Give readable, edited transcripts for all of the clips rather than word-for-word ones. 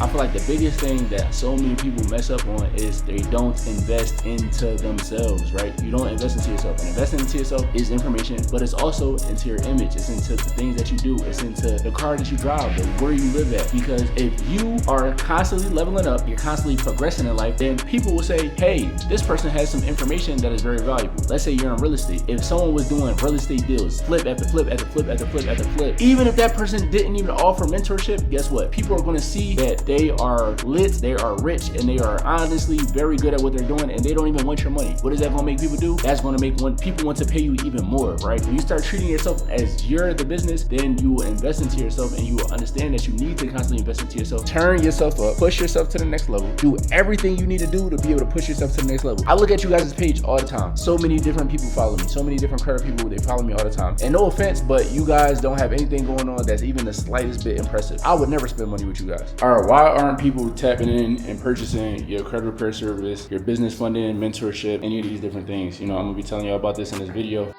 I feel like the biggest thing that so many people mess up on is they don't invest into themselves, right? You don't invest into yourself. And investing into yourself is information, but it's also into your image. It's into the things that you do. It's into the car that you drive, where you live at. Because if you are constantly leveling up, you're constantly progressing in life, then people will say, hey, this person has some information that is very valuable. Let's say you're in real estate. If someone was doing real estate deals, flip after flip after flip after flip after flip, even if that person didn't even offer mentorship, guess what? People are going to see that they are lit, they are rich, and they are honestly very good at what they're doing, and they don't even want your money. What is that going to make people do? That's going to make people want to pay you even more, right? When you start treating yourself as you're the business, then you will invest into yourself, and you will understand that you need to constantly invest into yourself. Turn yourself up, push yourself to the next level, do everything you need to do to be able to push yourself to the next level. I look at you guys' page all the time. So many different people follow me, so many different credit people, they follow me all the time. And no offense, but you guys don't have anything going on that's even the slightest bit impressive. I would never spend money with you guys. All right, why aren't people tapping in and purchasing your credit repair service, your business funding, mentorship, any of these different things? I'm gonna be telling you all about this in this video.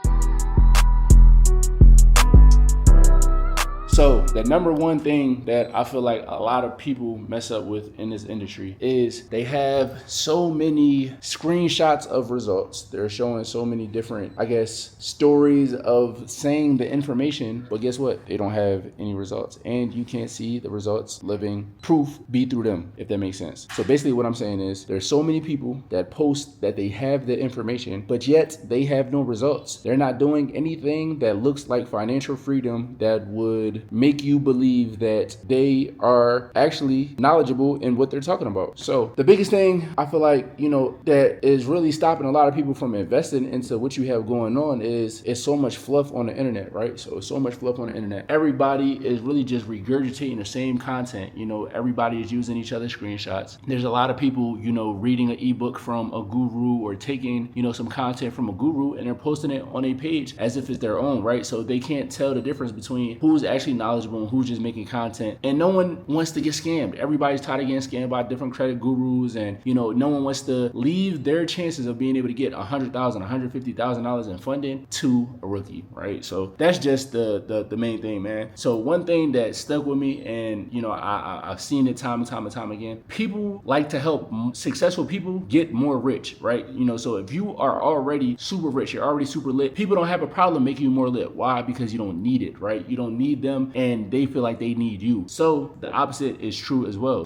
So the number one thing that I feel like a lot of people mess up with in this industry is they have so many screenshots of results. They're showing so many different, stories of saying the information, but guess what? They don't have any results, and you can't see the results living proof be through them, if that makes sense. So basically what I'm saying is there's so many people that post that they have the information, but yet they have no results. They're not doing anything that looks like financial freedom that would make you believe that they are actually knowledgeable in what they're talking about. So the biggest thing I feel like, that is really stopping a lot of people from investing into what you have going on is it's so much fluff on the internet, right? So much fluff on the internet. Everybody is really just regurgitating the same content. Everybody is using each other's screenshots. There's a lot of people, reading an ebook from a guru or taking, some content from a guru and they're posting it on a page as if it's their own, right? So they can't tell the difference between who's actually knowledgeable and who's just making content. And no one wants to get scammed. Everybody's tired of getting scammed by different credit gurus, and no one wants to leave their chances of being able to get $100,000, $150,000 in funding to a rookie, right? So that's just the main thing, man. So one thing that stuck with me, and I've seen it time and time again, people like to help successful people get more rich, right? So if you are already super rich, you're already super lit, people don't have a problem making you more lit. Why? Because you don't need it, right? You don't need them, and they feel like they need you. So the opposite is true as well.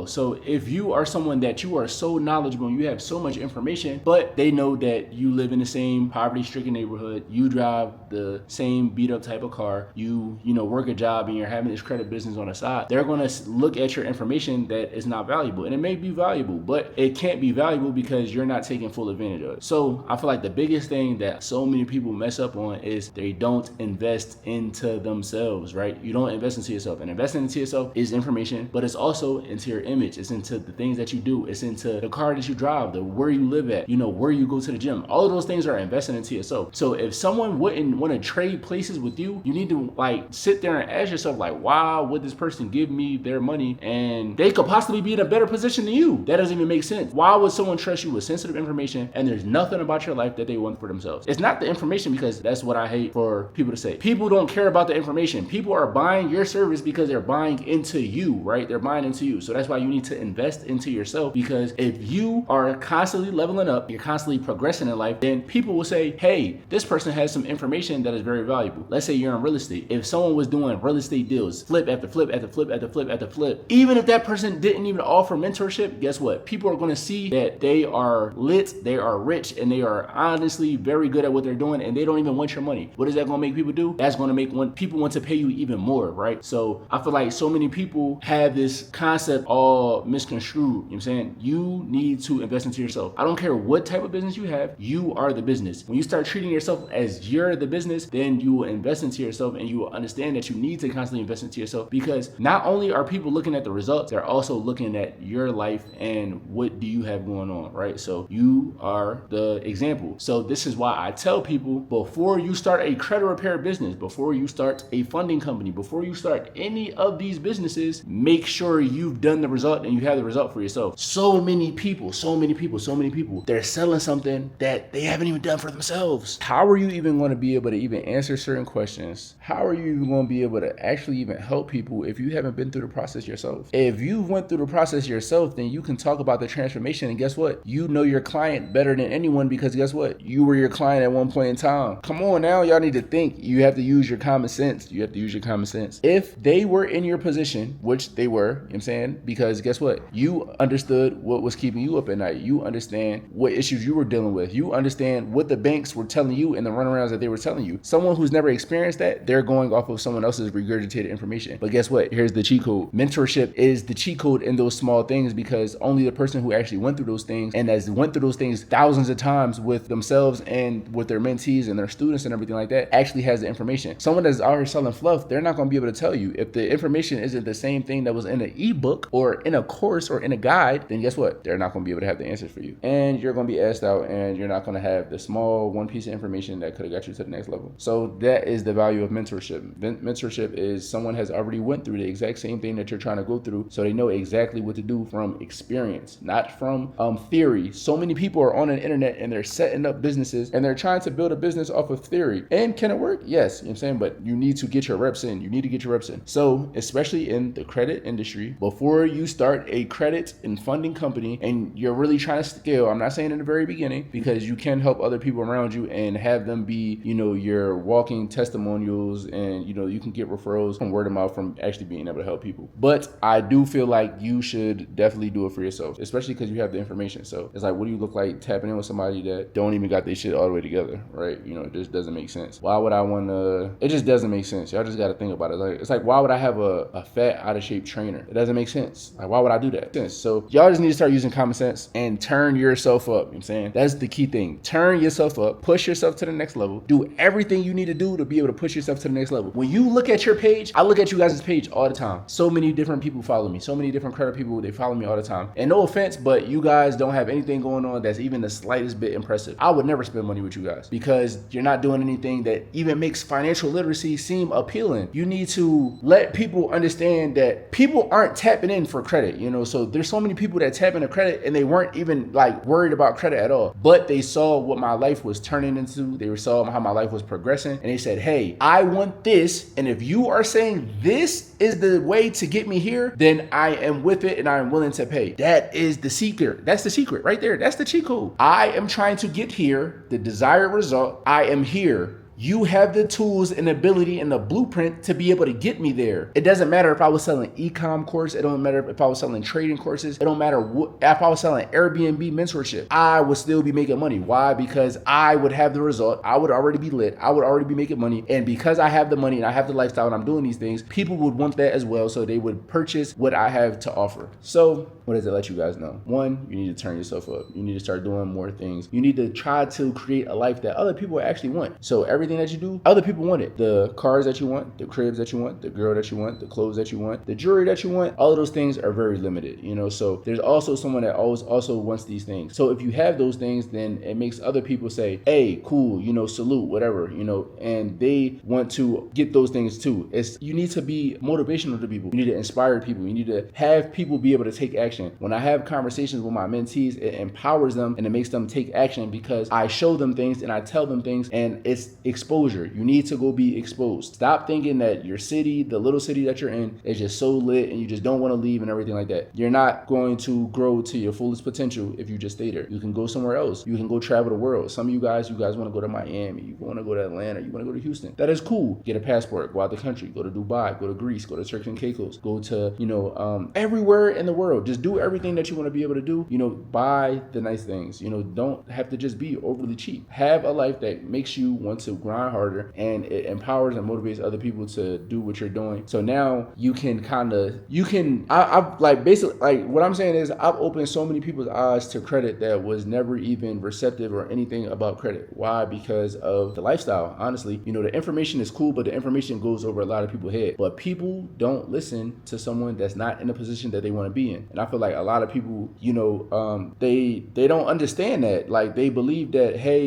So if you are someone that you are so knowledgeable and you have so much information, but they know that you live in the same poverty-stricken neighborhood, you drive the same beat-up type of car, you work a job and you're having this credit business on the side, they're going to look at your information that is not valuable. And it may be valuable, but it can't be valuable because you're not taking full advantage of it. So I feel like the biggest thing that so many people mess up on is they don't invest into themselves, right? You don't invest into yourself. And investing into yourself is information, but it's also into your image. It's into the things that you do. It's into the car that you drive, where you live at, where you go to the gym. All of those things are investing into yourself. So if someone wouldn't want to trade places with you, you need to sit there and ask yourself, why would this person give me their money and they could possibly be in a better position than you? That doesn't even make sense. Why would someone trust you with sensitive information and there's nothing about your life that they want for themselves? It's not the information, because that's what I hate for people to say. People don't care about the information. People are buying your service because they're buying into you, right? They're buying into you. So that's why you need to invest into yourself, because if you are constantly leveling up, you're constantly progressing in life, then people will say, hey, this person has some information that is very valuable. Let's say you're in real estate. If someone was doing real estate deals, flip after flip after flip after flip after flip, even if that person didn't even offer mentorship, guess what? People are going to see that they are lit, they are rich, and they are honestly very good at what they're doing, and they don't even want your money. What is that going to make people do? That's going to make people want to pay you even more, right? So I feel like so many people have this concept all misconstrued. You know what I'm saying? You need to invest into yourself. I don't care what type of business you have, you are the business. When you start treating yourself as you're the business, then you will invest into yourself, and you will understand that you need to constantly invest into yourself, because not only are people looking at the results, they're also looking at your life and what do you have going on, right? So you are the example. So this is why I tell people, before you start a credit repair business, before before you start a funding company, before you start any of these businesses, make sure you've done the result and you have the result for yourself. So many people, they're selling something that they haven't even done for themselves. How are you even going to be able to even answer certain questions? How are you even going to be able to actually even help people if you haven't been through the process yourself? If you went through the process yourself, then you can talk about the transformation, and guess what? You know your client better than anyone, because guess what? You were your client at one point in time. Come on now, y'all need to think. You have to use your common sense. If they were in your position, which they were, you know what I'm saying? Because guess what? You understood what was keeping you up at night. You understand what issues you were dealing with. You understand what the banks were telling you and the runarounds that they were telling you. Someone who's never experienced that, they're going off of someone else's regurgitated information. But guess what? Here's the cheat code. Mentorship is the cheat code in those small things, because only the person who actually went through those things and has went through those things thousands of times with themselves and with their mentees and their students and everything like that actually has the information. Someone that's out here selling fluff, they're not going to be able to tell you. If the information isn't the same thing that was in an ebook or in a course or in a guide, then guess what? They're not going to be able to have the answers for you. And you're going to be asked out, and you're not going to have the small one piece of information that could have got you to the next level. So that is the value of mentorship. Mentorship is someone has already went through the exact same thing that you're trying to go through, so they know exactly what to do from experience, not from theory. So many people are on the internet and they're setting up businesses and they're trying to build a business off of theory. And can it work? Yes, you know what I'm saying, but you need to get your reps in. So especially in the credit industry, before you start a credit and funding company and you're really trying to scale, I'm not saying in the very beginning, because you can help other people around you and have them be, your walking testimonials, and you can get referrals from word of mouth from actually being able to help people. But I do feel like you should definitely do it for yourself, especially because you have the information. So it's like, what do you look like tapping in with somebody that don't even got their shit all the way together, right? It just doesn't make sense. Why would I want to? It just doesn't make sense. Y'all just got to think about it. It's like, why would I have a fat, out of shape trainer? It doesn't make sense. Like, why would I do that? So y'all just need to start using common sense and turn yourself up. You know what I'm saying? That's the key thing. Turn yourself up, push yourself to the next level, do everything you need to do to be able to push yourself to the next level. When you look at your page, I look at you guys' page all the time. So many different people follow me. So many different credit people, they follow me all the time. And no offense, but you guys don't have anything going on that's even the slightest bit impressive. I would never spend money with you guys because you're not doing anything that even makes financial literacy seem appealing. You need to let people understand that people aren't tapping in for credit, so there's so many people that tap into credit and they weren't even worried about credit at all, but they saw what my life was turning into. They saw how my life was progressing, and they said, hey, I want this, and if you are saying this is the way to get me here, then I am with it and I am willing to pay. That is the secret. That's the secret right there. That's the cheat code. I am trying to get here, the desired result. I am here. You have the tools and ability and the blueprint to be able to get me there. It doesn't matter if I was selling e-com course. It don't matter if I was selling trading courses. It don't matter if I was selling Airbnb mentorship. I would still be making money. Why? Because I would have the result. I would already be lit. I would already be making money. And because I have the money and I have the lifestyle and I'm doing these things, people would want that as well. So they would purchase what I have to offer. So what does it let you guys know? One, you need to turn yourself up. You need to start doing more things. You need to try to create a life that other people actually want. So everything that you do, other people want it. The cars that you want, the cribs that you want, the girl that you want, the clothes that you want, the jewelry that you want, all of those things are very limited, so there's also someone that always also wants these things. So if you have those things, then it makes other people say, hey, cool, salute, whatever, and they want to get those things too. You need to be motivational to people. You need to inspire people. You need to have people be able to take action. When I have conversations with my mentees, it empowers them and it makes them take action because I show them things and I tell them things, and it's exposure. You need to go be exposed. Stop thinking that your city, the little city that you're in, is just so lit and you just don't want to leave and everything like that. You're not going to grow to your fullest potential if you just stay there. You can go somewhere else. You can go travel the world. Some of you guys want to go to Miami. You want to go to Atlanta. You want to go to Houston. That is cool. Get a passport. Go out the country. Go to Dubai. Go to Greece. Go to Turks and Caicos. Go to, everywhere in the world. Just do everything that you want to be able to do. Buy the nice things. Don't have to just be overly cheap. Have a life that makes you want to grind harder, and it empowers and motivates other people to do what you're doing. So now you can basically what I'm saying is I've opened so many people's eyes to credit that was never even receptive or anything about credit. Why? Because of the lifestyle. Honestly, the information is cool, but the information goes over a lot of people's head. But people don't listen to someone that's not in a position that they want to be in. And I feel like a lot of people, they don't understand that. They believe that, hey,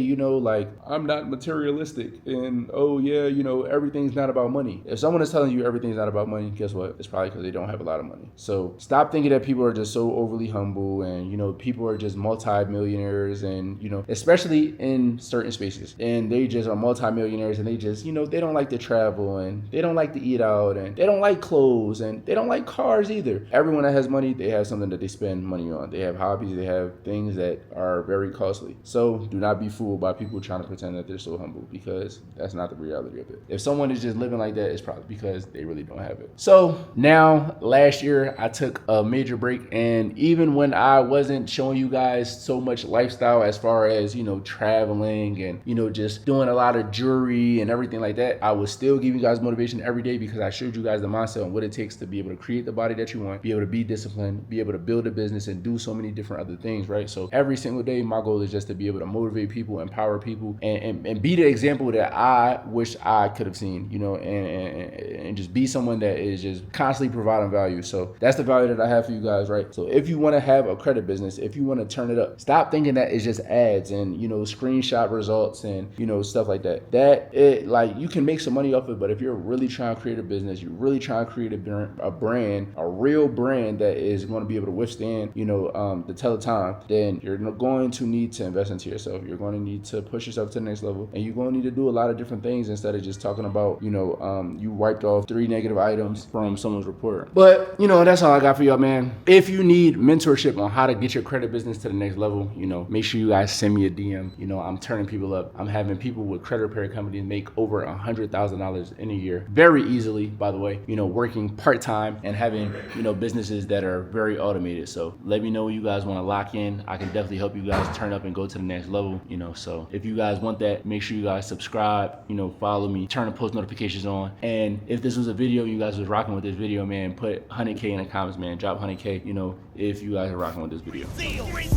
I'm not materialistic. materialistic and, oh yeah, you know, everything's not about money. If someone is telling you everything's not about money, guess what? It's probably because they don't have a lot of money. So stop thinking that people are just so overly humble and, you know, people are just multi-millionaires and, you know, especially in certain spaces, and they just are multi-millionaires and they just, you know, they don't like to travel and they don't like to eat out and they don't like clothes and they don't like cars either. Everyone that has money, they have something that they spend money on. They have hobbies, they have things that are very costly. So do not be fooled by people trying to pretend that they're so humble, because that's not the reality of it. If someone is just living like that, it's probably because they really don't have it. So now, last year I took a major break, and even when I wasn't showing you guys so much lifestyle as far as, you know, traveling and, you know, just doing a lot of jewelry and everything like that, I was still giving you guys motivation every day, because I showed you guys the mindset on what it takes to be able to create the body that you want, be able to be disciplined, be able to build a business and do so many different other things, right? So every single day, my goal is just to be able to motivate people, empower people, and be the example that I wish I could have seen, you know, and just be someone that is just constantly providing value. So that's the value that I have for you guys, right? So if you want to have a credit business, if you want to turn it up, stop thinking that it's just ads and, you know, screenshot results and, you know, stuff like that. Like, you can make some money off it, but if you're really trying to create a business, you're really trying to create a brand, a real brand that is going to be able to withstand, you know, the tell of time, then you're going to need to invest into yourself. You're going to need to push yourself to the next level, and you're going to need to do a lot of different things instead of just talking about, you know, you wiped off 3 negative items from someone's report. But, you know, that's all I got for y'all, man. If you need mentorship on how to get your credit business to the next level, you know, make sure you guys send me a DM. You know, I'm turning people up. I'm having people with credit repair companies make over $100,000 in a year very easily, by the way, you know, working part-time and having, you know, businesses that are very automated. So let me know when you guys want to lock in. I can definitely help you guys turn up and go to the next level, you know. So if you guys want that, make sure you guys subscribe, you know, follow me, turn the post notifications on. And if this was a video, you guys was rocking with this video, man, put 100K in the comments, man. Drop 100K, you know, if you guys are rocking with this video.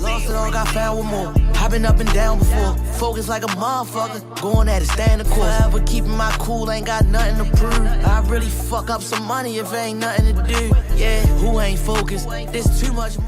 Lost it all, got found with more. I've been up and down before. Focus like a motherfucker. Going at it, stand the course. Forever keeping my cool, ain't got nothing to prove. I really fuck up some money if ain't nothing to do. Yeah, who ain't focused? There's too much more.